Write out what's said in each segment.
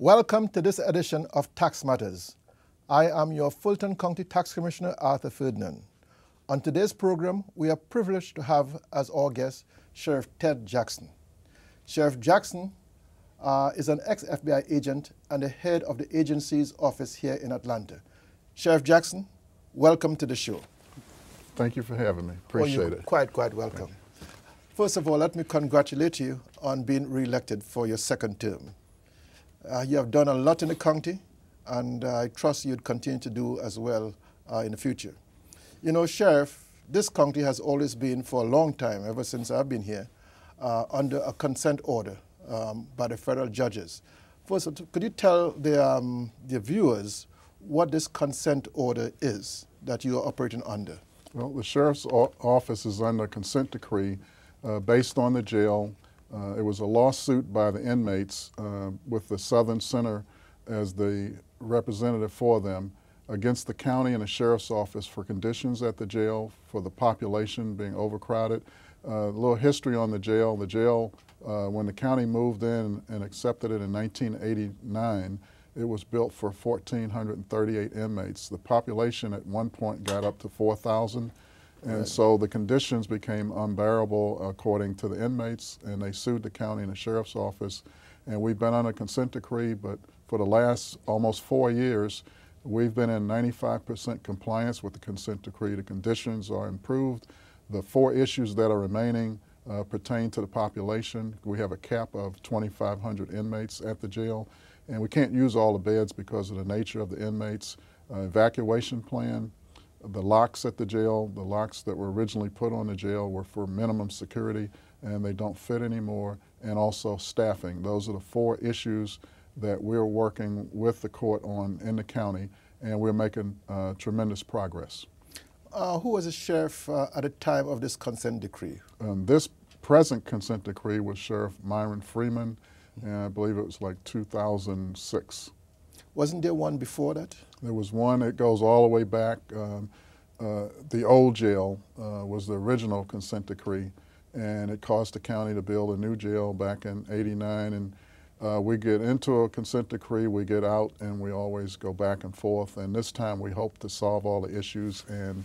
Welcome to this edition of Tax Matters. I am your Fulton County Tax Commissioner, Arthur Ferdinand. On today's program, we are privileged to have as our guest Sheriff Ted Jackson. Sheriff Jackson is an ex-FBI agent and the head of the agency's office here in Atlanta. Sheriff Jackson, welcome to the show. Thank you for having me. Appreciate it. Quite welcome. First of all, let me congratulate you on being re-elected for your second term. You have done a lot in the county, and I trust you'd continue to do as well in the future. You know, Sheriff, this county has always been, for a long time, ever since I've been here, under a consent order by the federal judges. First, could you tell the viewers what this consent order is that you are operating under? Well, the Sheriff's Office is under a consent decree based on the jail. It was a lawsuit by the inmates with the Southern Center as the representative for them against the county and the Sheriff's Office for conditions at the jail, for the population being overcrowded. A little history on the jail. The jail, when the county moved in and accepted it in 1989, it was built for 1,438 inmates. The population at one point got up to 4,000. And so the conditions became unbearable according to the inmates, and they sued the county and the Sheriff's Office. And we've been on a consent decree, but for the last almost 4 years, we've been in 95% compliance with the consent decree. The conditions are improved. The 4 issues that are remaining pertain to the population. We have a cap of 2,500 inmates at the jail, and we can't use all the beds because of the nature of the inmates. Evacuation plan. The locks at the jail, the locks that were originally put on the jail were for minimum security, and they don't fit anymore, and also staffing. Those are the 4 issues that we're working with the court on in the county, and we're making tremendous progress. Who was the sheriff at the time of this consent decree? This present consent decree was Sheriff Myron Freeman, and I believe it was like 2006. Wasn't there one before that? There was one that goes all the way back. The old jail was the original consent decree, and it caused the county to build a new jail back in '89. And we get into a consent decree, we get out, and we always go back and forth. And this time we hope to solve all the issues and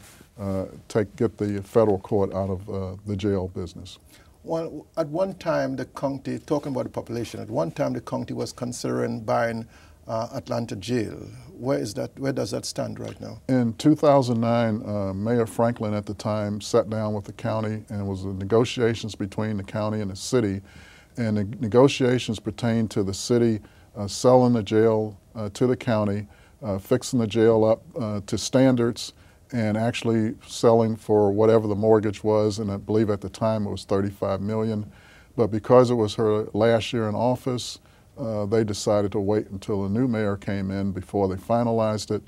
get the federal court out of the jail business. Well, at one time the county, talking about the population, at one time the county was considering buying Atlanta jail. Where does that stand right now? In 2009, Mayor Franklin at the time sat down with the county, and it was the negotiations between the county and the city. And the negotiations pertained to the city selling the jail to the county, fixing the jail up to standards, and actually selling for whatever the mortgage was. And I believe at the time it was $35 million. But because it was her last year in office, they decided to wait until a new mayor came in before they finalized it.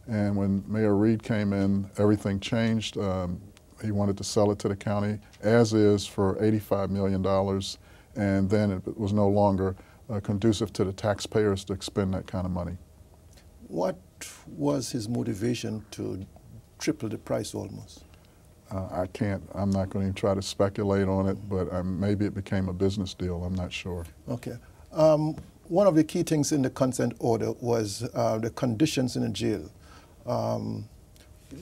And when Mayor Reed came in, everything changed. He wanted to sell it to the county as is for $85 million. And then it was no longer conducive to the taxpayers to expend that kind of money. What was his motivation to triple the price almost? I'm not going to try to speculate on it, but maybe it became a business deal. I'm not sure. Okay. One of the key things in the consent order was the conditions in the jail.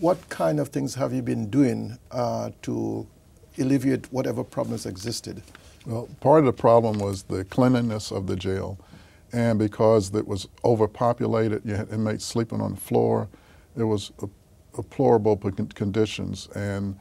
What kind of things have you been doing to alleviate whatever problems existed? Well, part of the problem was the cleanliness of the jail. And because it was overpopulated, you had inmates sleeping on the floor. It was deplorable conditions. And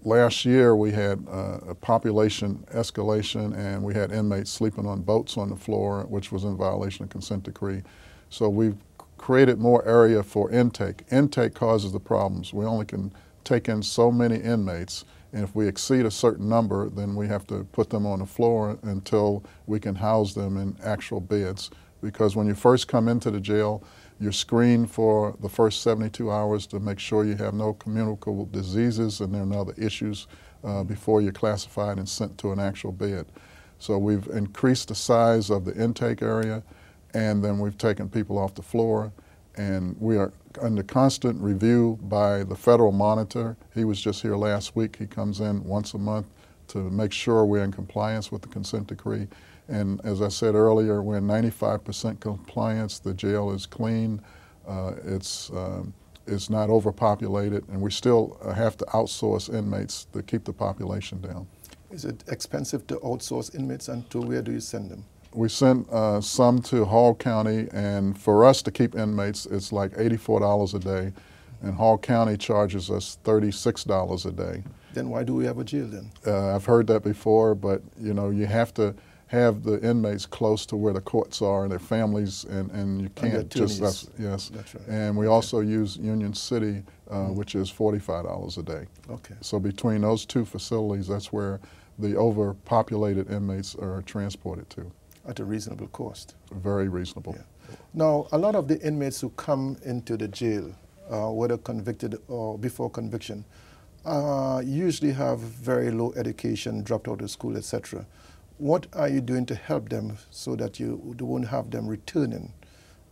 last year we had a population escalation, and we had inmates sleeping on boats on the floor, which was in violation of consent decree. So we've created more area for intake. Intake causes the problems. We only can take in so many inmates, and if we exceed a certain number, then we have to put them on the floor until we can house them in actual beds. Because when you first come into the jail, you're screened for the first 72 hours to make sure you have no communicable diseases and there are no other issues before you're classified and sent to an actual bed. So we've increased the size of the intake area, and then we've taken people off the floor, and we are under constant review by the federal monitor. He was just here last week. He comes in once a month to make sure we're in compliance with the consent decree. And as I said earlier, we're in 95% compliance. The jail is clean. It's not overpopulated, and we still have to outsource inmates to keep the population down. Is it expensive to outsource inmates, and to where do you send them? We send some to Hall County, and for us to keep inmates, it's like $84 a day, and Hall County charges us $36 a day. Then why do we have a jail then? I've heard that before, but you know, you have to have the inmates close to where the courts are and their families, and you can't just, yes. That's right. And we also use Union City, which is $45 a day. Okay. So between those two facilities, that's where the overpopulated inmates are transported to. At a reasonable cost. Very reasonable. Yeah. Now, a lot of the inmates who come into the jail, whether convicted or before conviction, usually have very low education, dropped out of school, etc. What are you doing to help them so that you won't have them returning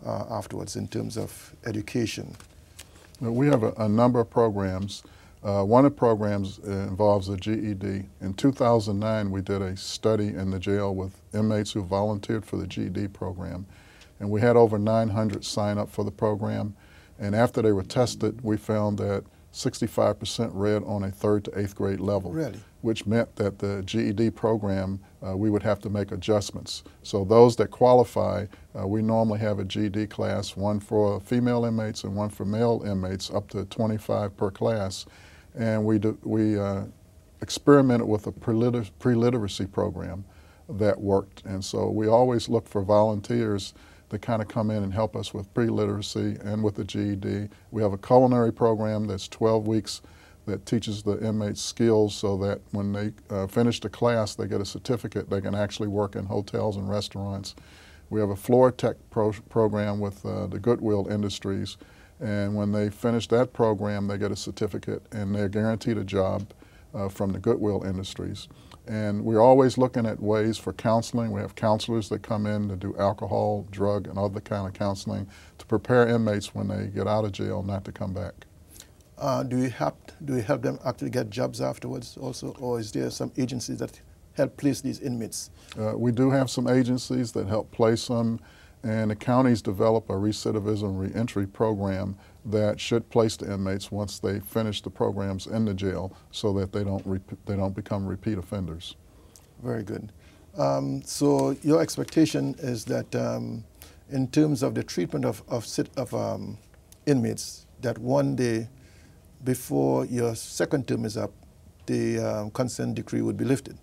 afterwards in terms of education? We have a number of programs. One of the programs involves a GED. In 2009, we did a study in the jail with inmates who volunteered for the GED program. And we had over 900 sign up for the program. And after they were tested, we found that 65% read on a 3rd to 8th grade level. Really? Which meant that the GED program, we would have to make adjustments. So those that qualify, we normally have a GED class, one for female inmates and one for male inmates, up to 25 per class. And we experimented with a pre-literacy program that worked. And so we always look for volunteers to kind of come in and help us with pre-literacy and with the GED. We have a culinary program that's 12 weeks that teaches the inmates skills so that when they finish the class, they get a certificate. They can actually work in hotels and restaurants. We have a floor tech program with the Goodwill Industries. And when they finish that program, they get a certificate and they're guaranteed a job from the Goodwill Industries. And we're always looking at ways for counseling. We have counselors that come in to do alcohol, drug, and other kind of counseling to prepare inmates when they get out of jail not to come back. Do you help them actually get jobs afterwards also, or is there some agencies that help place these inmates? We do have some agencies that help place them, and the counties develop a recidivism reentry program that should place the inmates once they finish the programs in the jail so that they don't become repeat offenders. Very good. So your expectation is that in terms of the treatment of inmates, that one day before your second term is up, the consent decree would be lifted?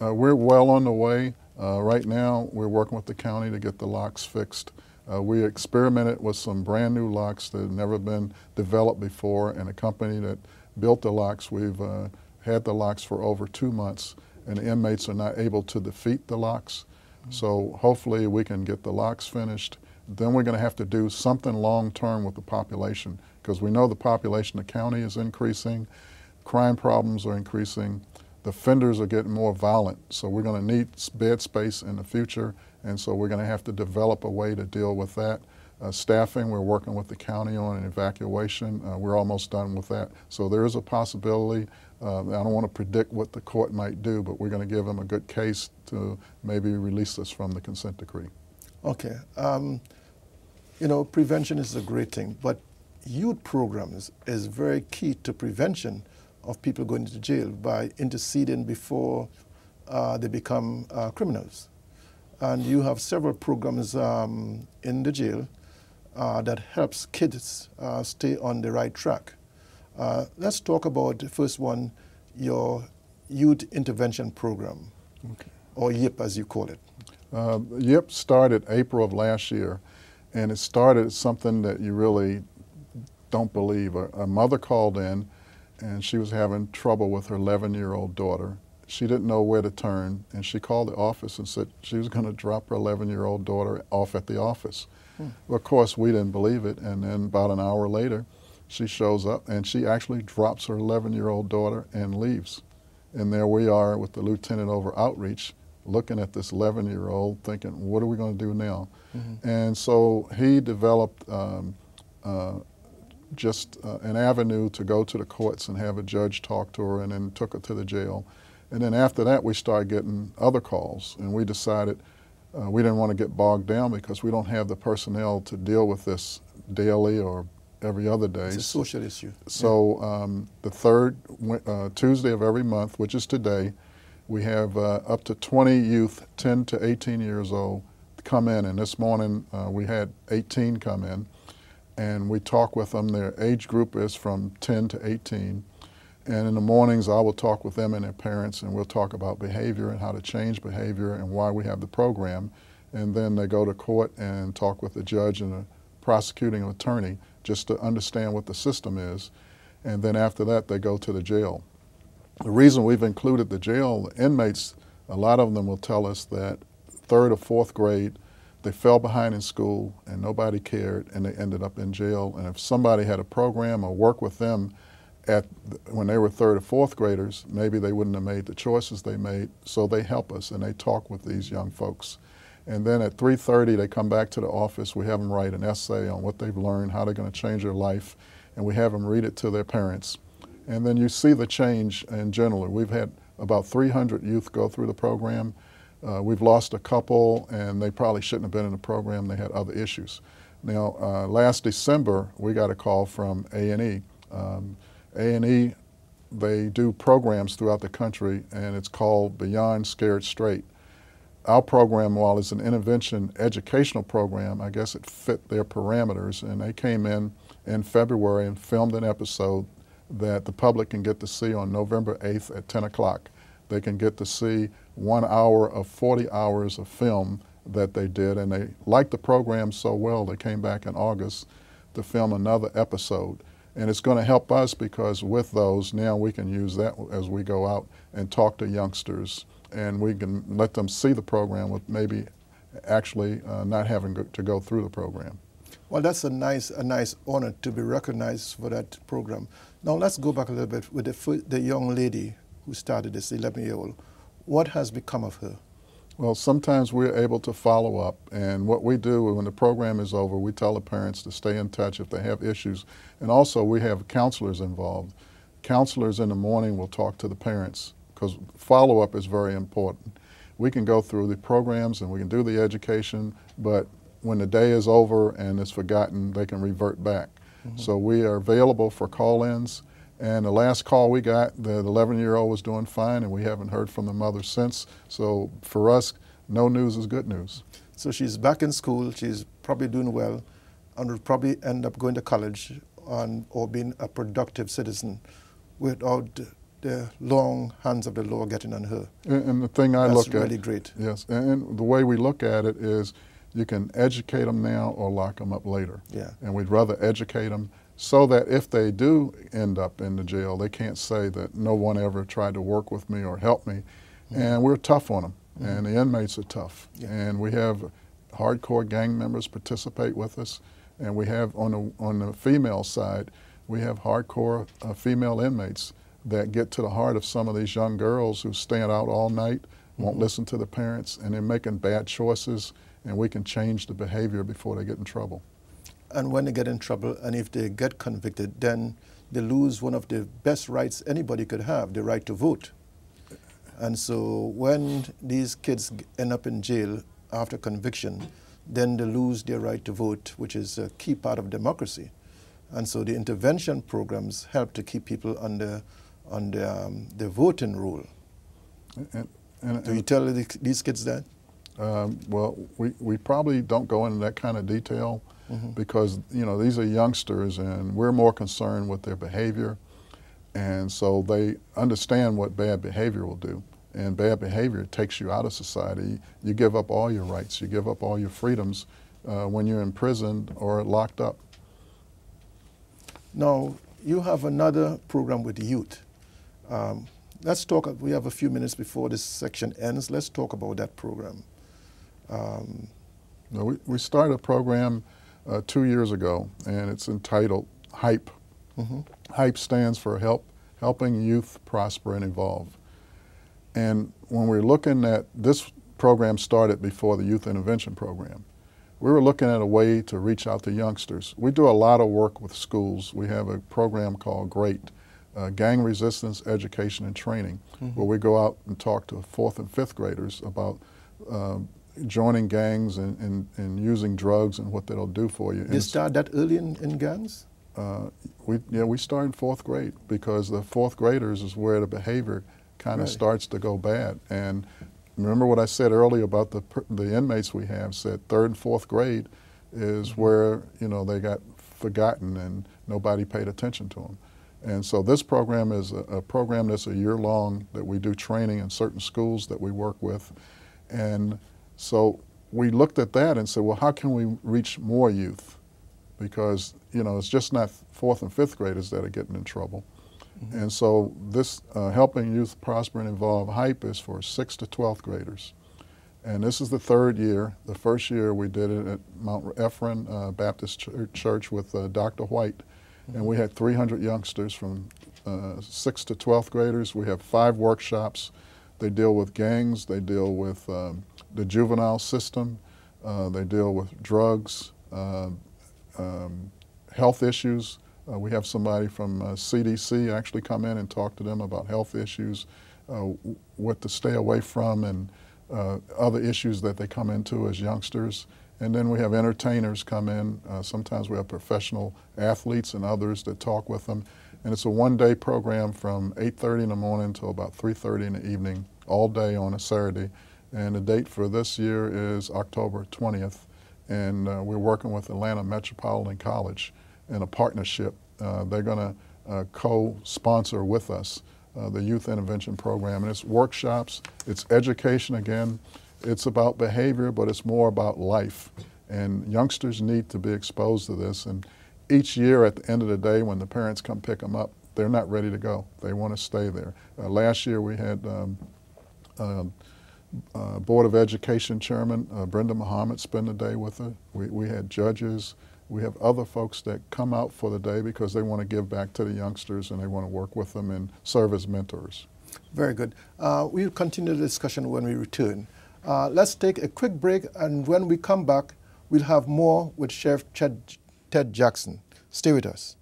We're well on the way. Right now, we're working with the county to get the locks fixed. We experimented with some brand new locks that had never been developed before, and a company that built the locks, we've had the locks for over 2 months, and the inmates are not able to defeat the locks. So hopefully we can get the locks finished. Then we're going to have to do something long-term with the population, because we know the population of the county is increasing, crime problems are increasing, the offenders are getting more violent, so we're going to need bed space in the future, and so we're going to have to develop a way to deal with that. Staffing, we're working with the county on an evacuation. We're almost done with that. So there is a possibility. I don't want to predict what the court might do, but we're going to give them a good case to maybe release us from the consent decree. Okay. You know, prevention is a great thing, but youth programs is very key to prevention of people going to jail by interceding before they become criminals. And you have several programs in the jail that helps kids stay on the right track. Let's talk about the first one, your Youth Intervention Program, okay, or YIP as you call it. YIP started April of last year, and it started as something that you really don't believe. A mother called in, and she was having trouble with her 11-year-old daughter. She didn't know where to turn, and she called the office and said she was going to drop her 11-year-old daughter off at the office. Well, of course, we didn't believe it, and then about an hour later, she shows up, and she actually drops her 11-year-old daughter and leaves. And there we are with the lieutenant over outreach, looking at this 11-year-old, thinking, what are we going to do now? And so he developed just an avenue to go to the courts and have a judge talk to her, and then took her to the jail. And then after that, we started getting other calls, and we decided we didn't want to get bogged down because we don't have the personnel to deal with this daily or every other day. It's a social issue. So the third Tuesday of every month, which is today, we have up to 20 youth 10 to 18 years old come in, and this morning we had 18 come in, and we talk with them. Their age group is from 10 to 18, and in the mornings I will talk with them and their parents, and we'll talk about behavior and how to change behavior and why we have the program, and then they go to court and talk with the judge and the prosecuting attorney just to understand what the system is, and then after that they go to the jail. The reason we've included the jail, the inmates, a lot of them will tell us that third or fourth grade, they fell behind in school and nobody cared and they ended up in jail. And if somebody had a program or worked with them when they were third or fourth graders, maybe they wouldn't have made the choices they made. So they help us and they talk with these young folks. And then at 3:30, they come back to the office. We have them write an essay on what they've learned, how they're going to change their life, and we have them read it to their parents. And then you see the change in general. We've had about 300 youth go through the program. We've lost a couple, and they probably shouldn't have been in the program. They had other issues. Now, last December, we got a call from A&E. A&E, they do programs throughout the country, and it's called Beyond Scared Straight. Our program, while it's an intervention educational program, I guess it fit their parameters, and they came in February and filmed an episode that the public can get to see on November 8th at 10 o'clock. They can get to see 1 hour of 40 hours of film that they did, and they liked the program so well they came back in August to film another episode. And it's going to help us because with those, now we can use that as we go out and talk to youngsters, and we can let them see the program with maybe actually not having to go through the program. Well, that's a nice honor to be recognized for that program. Now let's go back a little bit with the young lady who started this 11-year-old. What has become of her? Well, sometimes we're able to follow up, and what we do when the program is over, we tell the parents to stay in touch if they have issues. And also we have counselors involved. Counselors in the morning will talk to the parents because follow-up is very important. We can go through the programs and we can do the education, but when the day is over and it's forgotten, they can revert back. Mm-hmm. So we are available for call-ins. And the last call we got, the 11-year-old was doing fine, and we haven't heard from the mother since. So for us, no news is good news. So she's back in school, she's probably doing well, and will probably end up going to college or being a productive citizen without the long hands of the law getting on her. And the thing I look at— That's really great. Yes, and the way we look at it is you can educate them now or lock them up later. Yeah. And we'd rather educate them so that if they do end up in the jail, they can't say that no one ever tried to work with me or help me. Mm-hmm. And we're tough on them, mm-hmm. and the inmates are tough. Yeah. And we have hardcore gang members participate with us, and we have on the female side, we have hardcore female inmates that get to the heart of some of these young girls who stand out all night, won't mm-hmm. listen to the parents, and they're making bad choices, and we can change the behavior before they get in trouble. And when they get in trouble, and if they get convicted, then they lose one of the best rights anybody could have, the right to vote. And so when these kids end up in jail after conviction, then they lose their right to vote, which is a key part of democracy. And so the intervention programs help to keep people on the voting rule. Do you tell these kids that? Well, we probably don't go into that kind of detail. Mm-hmm. Because, you know, these are youngsters and we're more concerned with their behavior, and so they understand what bad behavior will do. And bad behavior takes you out of society. You give up all your rights, you give up all your freedoms when you're in prison or locked up. Now, you have another program with youth. Let's talk, we have a few minutes before this section ends. Let's talk about that program. We started a program 2 years ago, and it's entitled HYPE. Mm-hmm. HYPE stands for Helping Youth Prosper and Evolve. And when we're looking at this program, started before the Youth Intervention Program. We were looking at a way to reach out to youngsters. We do a lot of work with schools. We have a program called GREAT gang resistance education and training, where we go out and talk to 4th and 5th graders about joining gangs and using drugs and what that'll do for you. You start that early in gangs? We start in 4th grade, because the 4th graders is where the behavior kind of starts to go bad. And remember what I said earlier about the inmates we have, said 3rd and 4th grade is where, you know, they got forgotten and nobody paid attention to them. And so this program is a program that's a year long, that we do training in certain schools that we work with. And so we looked at that and said, well, how can we reach more youth? Because, you know, it's just not 4th and 5th graders that are getting in trouble. And so this Helping Youth Prosper and Evolve HYPE is for 6th to 12th graders. And this is the 3rd year. The first year we did it at Mount Ephraim Baptist Church with Dr. White. And we had 300 youngsters from 6th to 12th graders. We have 5 workshops. They deal with gangs, they deal with the juvenile system, they deal with drugs, health issues. We have somebody from CDC actually come in and talk to them about health issues, what to stay away from, and other issues that they come into as youngsters. And then we have entertainers come in. Sometimes we have professional athletes and others that talk with them. And it's a one-day program from 8:30 in the morning until about 3:30 in the evening, all day on a Saturday. And the date for this year is October 20th. And we're working with Atlanta Metropolitan College in a partnership. They're going to co-sponsor with us the Youth Intervention Program. And it's workshops, it's education again. It's about behavior, but it's more about life. And youngsters need to be exposed to this. And each year at the end of the day, when the parents come pick them up, they're not ready to go. They want to stay there. Last year we had Board of Education Chairman Brenda Muhammad spend the day with her. We had judges. We have other folks that come out for the day because they want to give back to the youngsters and they want to work with them and serve as mentors. Very good. We'll continue the discussion when we return. Let's take a quick break, and when we come back, we'll have more with Sheriff Ted Jackson. Stay with us.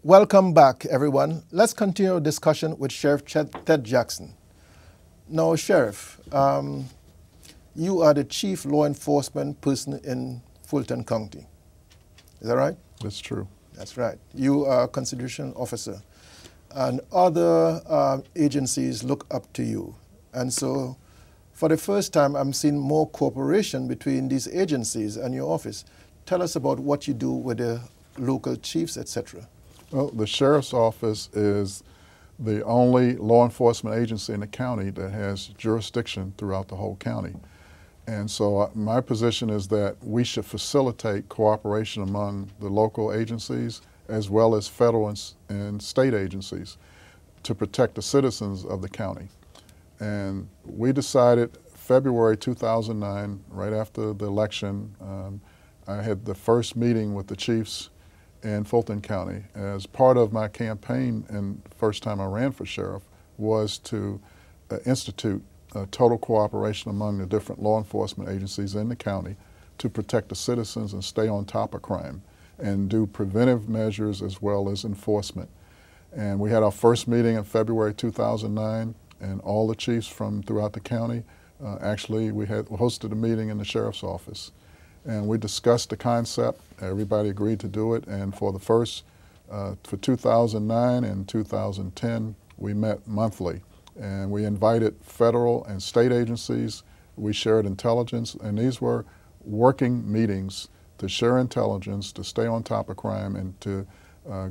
Welcome back, everyone. Let's continue our discussion with Sheriff Ted Jackson. Now, Sheriff, you are the chief law enforcement person in Fulton County. Is that right? That's true. That's right. You are a constitutional officer, and other agencies look up to you. And so, for the first time, I'm seeing more cooperation between these agencies and your office. Tell us about what you do with the local chiefs, etc. Well, the Sheriff's Office is the only law enforcement agency in the county that has jurisdiction throughout the whole county. And so my position is that we should facilitate cooperation among the local agencies as well as federal and state agencies to protect the citizens of the county. And we decided February 2009, right after the election, I had the first meeting with the chiefs in Fulton County. As part of my campaign, and first time I ran for sheriff, was to institute total cooperation among the different law enforcement agencies in the county to protect the citizens and stay on top of crime and do preventive measures as well as enforcement. And we had our first meeting in February 2009, and all the chiefs from throughout the county, actually we had hosted a meeting in the sheriff's office. And we discussed the concept. Everybody agreed to do it. And for the first, for 2009 and 2010, we met monthly. And we invited federal and state agencies. We shared intelligence. And these were working meetings to share intelligence, to stay on top of crime, and to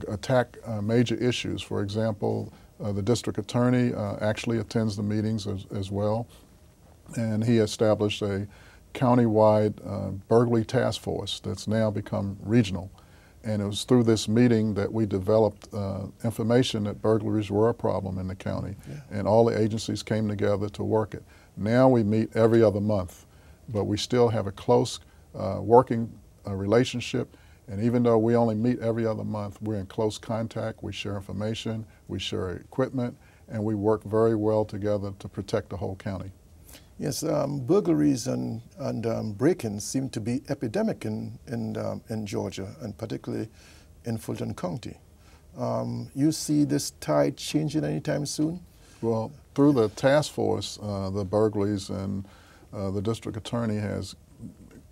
attack major issues. For example, the district attorney actually attends the meetings as well. And he established a countywide burglary task force that's now become regional. And it was through this meeting that we developed information that burglaries were a problem in the county. Yeah. And all the agencies came together to work it. Now we meet every other month. but we still have a close working relationship. And even though we only meet every other month, we're in close contact. We share information, we share equipment, and we work very well together to protect the whole county. Yes, burglaries and break-ins seem to be epidemic in Georgia, and particularly in Fulton County. You see this tide changing anytime soon? Well, through the task force, the burglaries, and the district attorney has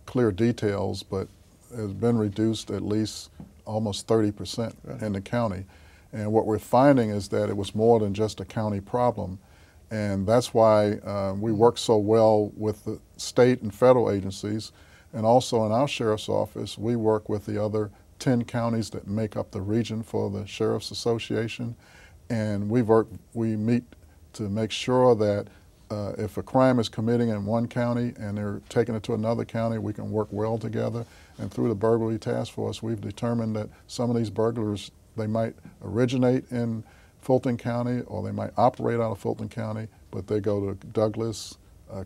clear details, but has been reduced at least almost 30% in the county. And what we're finding is that it was more than just a county problem. And that's why we work so well with the state and federal agencies. And also in our sheriff's office, we work with the other 10 counties that make up the region for the Sheriff's Association. And we meet to make sure that if a crime is committing in one county and they're taking it to another county, we can work well together. And through the burglary task force, we've determined that some of these burglars, they might originate in Fulton County or they might operate out of Fulton County, but they go to Douglas,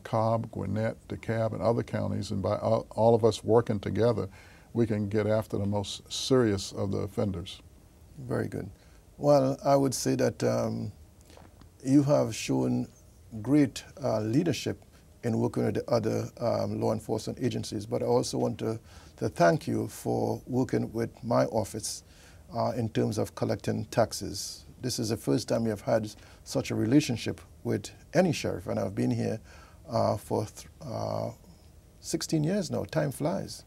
Cobb, Gwinnett, DeKalb, and other counties. And by all of us working together, we can get after the most serious of the offenders. Very good. Well, I would say that you have shown great leadership in working with the other law enforcement agencies, but I also want to thank you for working with my office in terms of collecting taxes. This is the first time we have had such a relationship with any sheriff, and I've been here for 16 years now. Time flies.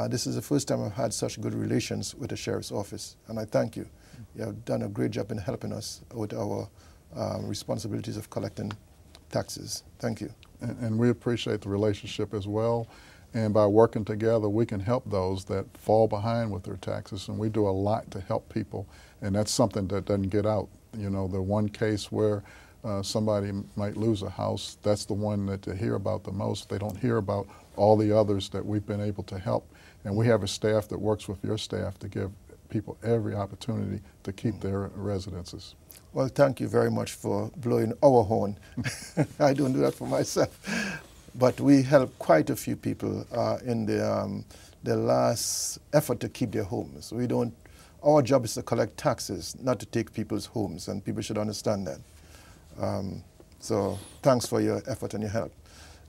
This is the first time I've had such good relations with the sheriff's office, and I thank you. You have done a great job in helping us with our responsibilities of collecting taxes. Thank you. And we appreciate the relationship as well. And by working together, we can help those that fall behind with their taxes. And we do a lot to help people. And that's something that doesn't get out. You know, the one case where somebody might lose a house, that's the one that they hear about the most. They don't hear about all the others that we've been able to help. And we have a staff that works with your staff to give people every opportunity to keep their residences. Well, thank you very much for blowing our horn. I don't do that for myself. But we help quite a few people in the last effort to keep their homes. Our job is to collect taxes, not to take people's homes, and people should understand that. So thanks for your effort and your help.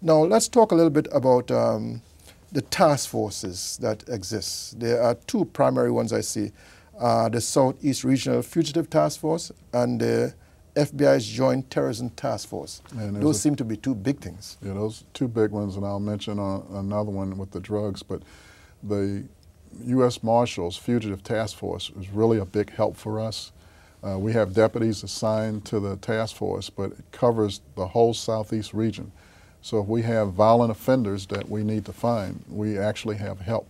Now let's talk a little bit about the task forces that exist. There are two primary ones I see. The Southeast Regional Fugitive Task Force and the FBI's Joint Terrorism Task Force. Those seem to be two big things. Yeah, those two big ones, and I'll mention another one with the drugs, but the U.S. Marshals Fugitive Task Force is really a big help for us. We have deputies assigned to the task force, but it covers the whole Southeast region. So if we have violent offenders that we need to find, we actually have help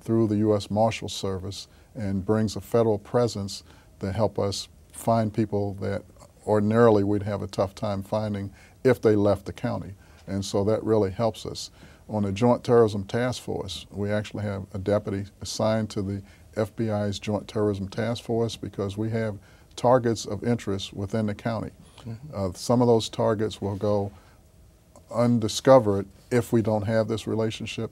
through the U.S. Marshals Service, and brings a federal presence to help us find people that ordinarily we'd have a tough time finding if they left the county. And so that really helps us. On the Joint Terrorism Task Force, we actually have a deputy assigned to the FBI's Joint Terrorism Task Force because we have targets of interest within the county. Some of those targets will go undiscovered if we don't have this relationship.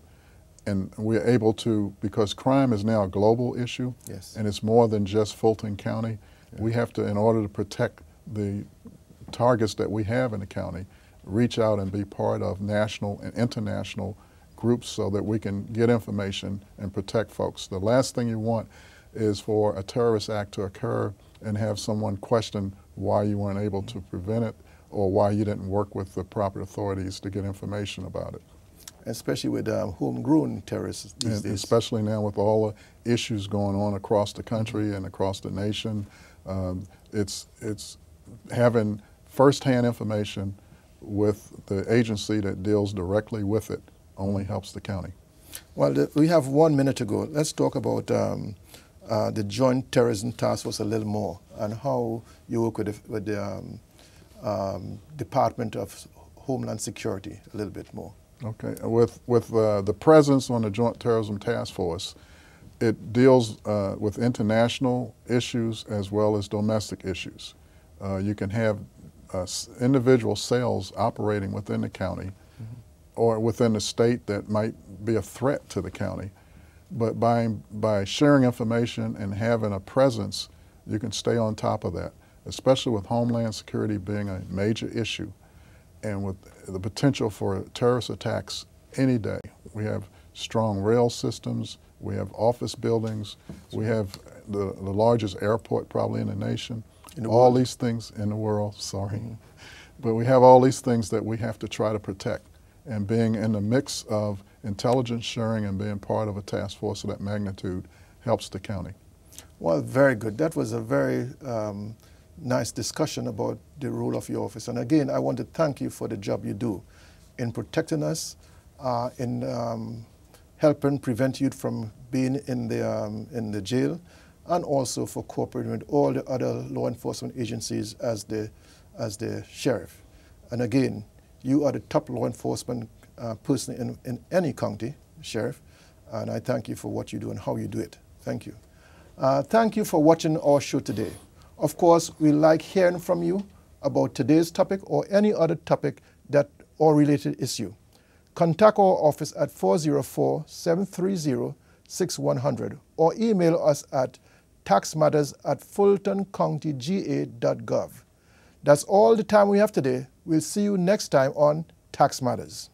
And we're able to, because crime is now a global issue, and it's more than just Fulton County, we have to, in order to protect the targets that we have in the county, reach out and be part of national and international groups so that we can get information and protect folks. The last thing you want is for a terrorist act to occur and have someone question why you weren't able to prevent it or why you didn't work with the proper authorities to get information about it. Especially with homegrown terrorists these days. Especially now with all the issues going on across the country and across the nation. It's having firsthand information with the agency that deals directly with it only helps the county. Well, we have 1 minute to go. Let's talk about the Joint Terrorism Task Force a little more and how you work with the Department of Homeland Security a little bit more. Okay, with the presence on the Joint Terrorism Task Force, it deals with international issues as well as domestic issues. You can have individual cells operating within the county, or within the state that might be a threat to the county. But by sharing information and having a presence, you can stay on top of that, especially with Homeland Security being a major issue and with the potential for terrorist attacks any day. We have strong rail systems, we have office buildings, we have the largest airport probably in the nation. All these things in the world, sorry. Mm-hmm. But we have all these things that we have to try to protect. And being in the mix of intelligence sharing and being part of a task force of that magnitude helps the county. Well, very good. That was a very nice discussion about the role of your office. And again, I want to thank you for the job you do in protecting us, in helping prevent youth from being in the jail, and also for cooperating with all the other law enforcement agencies as the sheriff. And again, you are the top law enforcement person in any county, sheriff, and I thank you for what you do and how you do it. Thank you. Thank you for watching our show today. Of course, we like hearing from you about today's topic or any other topic that or related issue. Contact our office at 404-730-6100 or email us at taxmatters@fultoncountyga.gov. That's all the time we have today. We'll see you next time on Tax Matters.